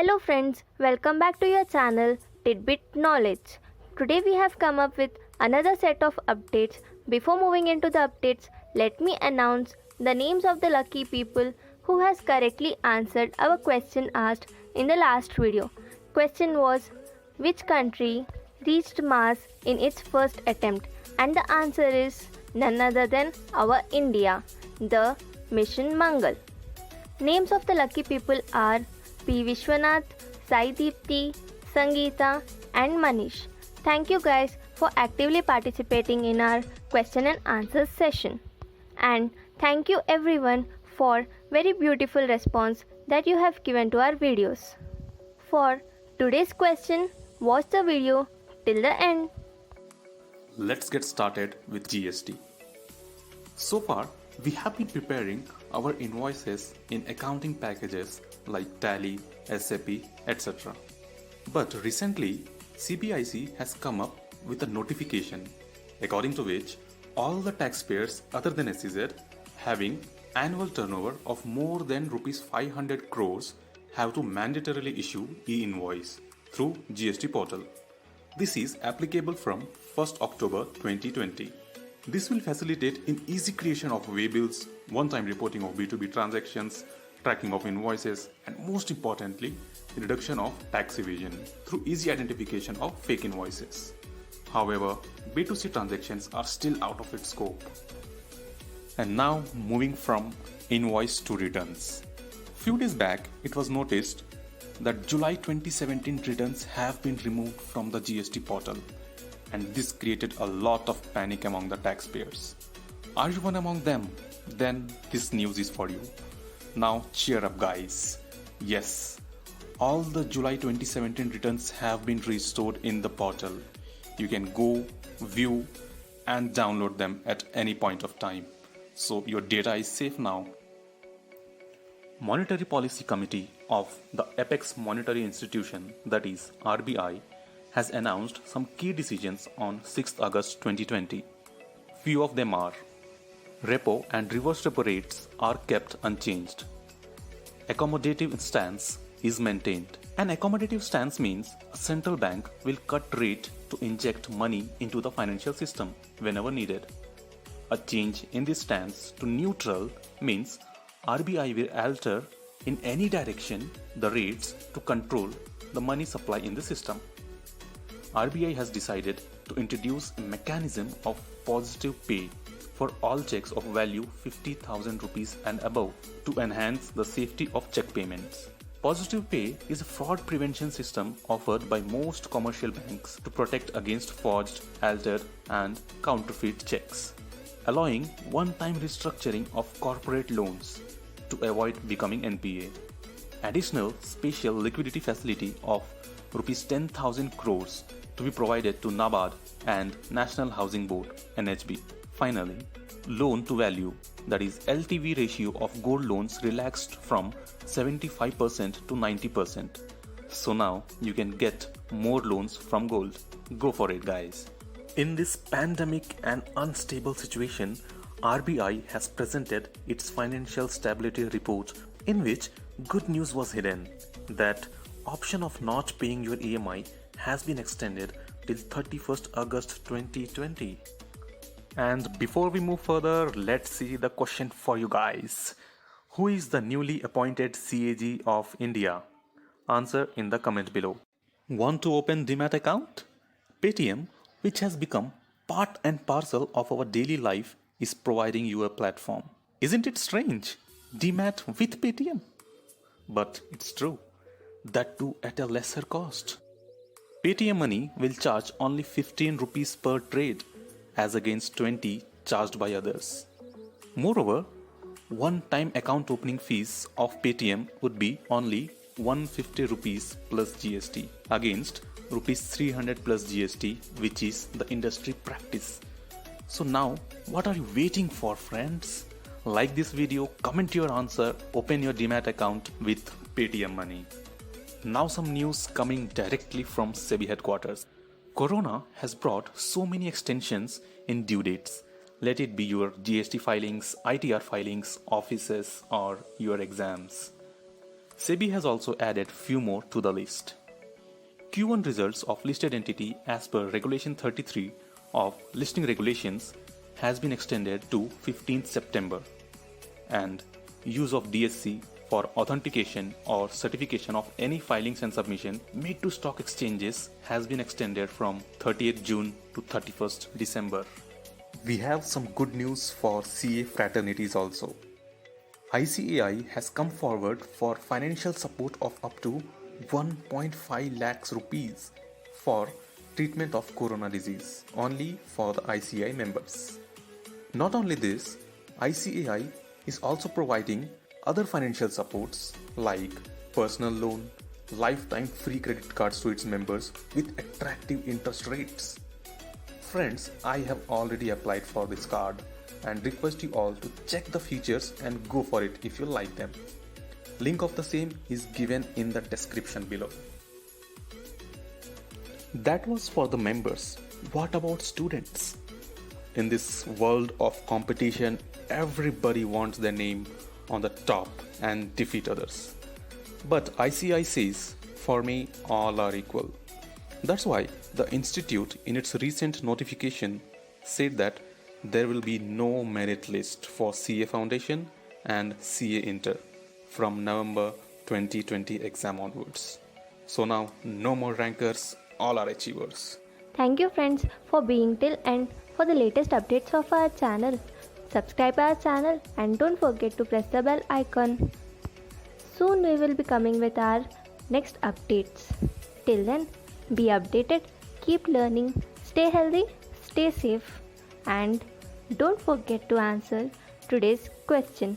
Hello friends, welcome back to your channel Tidbit Knowledge. Today we have come up with another set of updates. Before moving into the updates, let me announce the names of the lucky people who has correctly answered our question asked in the last video. Question was, which country reached Mars in its first attempt? And the answer is none other than our India, the mission Mangal. Names of the lucky people are P. Vishwanath, Sai Deepti, Sangeeta, and Manish. Thank you guys for actively participating in our question and answers session. And thank you everyone for very beautiful response that you have given to our videos. For today's question, watch the video till the end. Let's get started with GST. So far, we have been preparing our invoices in accounting packages like Tally, SAP, etc. But recently, CBIC has come up with a notification according to which all the taxpayers other than SEZ having annual turnover of more than Rs 500 crores have to mandatorily issue e-invoice through GST portal. This is applicable from 1st October 2020. This will facilitate in easy creation of waybills, one-time reporting of B2B transactions, tracking of invoices, and most importantly, the reduction of tax evasion through easy identification of fake invoices. However, B2C transactions are still out of its scope. And now moving from invoice to returns. Few days back, it was noticed that July 2017 returns have been removed from the GST portal, and this created a lot of panic among the taxpayers. Are you one among them? Then this news is for you. Now cheer up guys. Yes, all the July 2017 returns have been restored in the portal. You can go, view and download them at any point of time. So your data is safe now. Monetary Policy Committee of the Apex Monetary Institution, that is RBI, has announced some key decisions on 6th August 2020. Few of them are: repo and reverse repo rates are kept unchanged. Accommodative stance is maintained. An accommodative stance means a central bank will cut rate to inject money into the financial system whenever needed. A change in this stance to neutral means RBI will alter in any direction the rates to control the money supply in the system. RBI has decided to introduce a mechanism of positive pay for all checks of value 50,000 rupees and above to enhance the safety of check payments. Positive pay is a fraud prevention system offered by most commercial banks to protect against forged, altered, and counterfeit checks, allowing one-time restructuring of corporate loans to avoid becoming NPA. Additional special liquidity facility of Rs 10,000 crores to be provided to NABARD and National Housing Board (NHB). Finally, loan to value, that is LTV ratio of gold loans relaxed from 75% to 90%. So now you can get more loans from gold. Go for it guys. In this pandemic and unstable situation, RBI has presented its financial stability report in which good news was hidden, that option of not paying your EMI has been extended till 31st August 2020. And before we move further, let's see the question for you guys. Who is the newly appointed CAG of India? Answer in the comment below. Want to open Demat account? Paytm, which has become part and parcel of our daily life, is providing you a platform. Isn't it strange? Demat with Paytm? But it's true. That too at a lesser cost. Paytm Money will charge only 15 rupees per trade as against 20 charged by others. Moreover, one-time account opening fees of Paytm would be only 150 rupees plus GST against rupees 300 plus GST, which is the industry practice. So now, what are you waiting for, friends? Like this video, comment your answer, open your Demat account with Paytm Money. Now some news coming directly from SEBI headquarters. Corona has brought so many extensions in due dates. Let it be your GST filings, ITR filings, offices, or your exams. SEBI has also added few more to the list. Q1 results of listed entity as per Regulation 33 of Listing Regulations has been extended to 15th September, and use of DSC for authentication or certification of any filings and submission made to stock exchanges has been extended from 30th June to 31st December. We have some good news for CA fraternities also. ICAI has come forward for financial support of up to 1.5 lakhs rupees for treatment of corona disease only for the ICAI members. Not only this, ICAI is also providing other financial supports like personal loan, lifetime free credit cards to its members with attractive interest rates. Friends, I have already applied for this card and request you all to check the features and go for it if you like them. Link of the same is given in the description below. That was for the members. What about students? In this world of competition, everybody wants their name on the top and defeat others. But ICAI says, for me, all are equal. That's why the institute in its recent notification said that there will be no merit list for CA Foundation and CA Inter from November 2020 exam onwards. So now no more rankers, all are achievers. Thank you friends for being till end for the latest updates of our channel. Subscribe our channel and don't forget to press the bell icon. Soon we will be coming with our next updates. Till then, be updated, keep learning, stay healthy, stay safe, and don't forget to answer today's question.